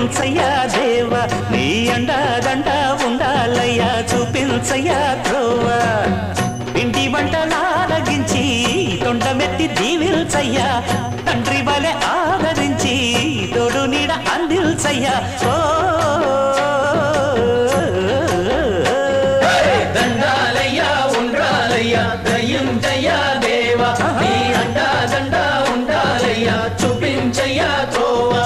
దీవించయ్యా దేవా నీ అండాదండ ఉండాలయ్యా చూపించయ్యా త్రోవా ఇంటి వంటలారగించి తొండమెత్తి దీవించయ్యా తండ్రి వలె ఆదరించి తోడు నీడ అందిల్చయ్యా ఓ దండాలయ్యా ఉండాలయ్యా దయించయ్యా దేవా నీ అండా దండ ఉండాలయ్యా చూపించయ్యా త్రోవా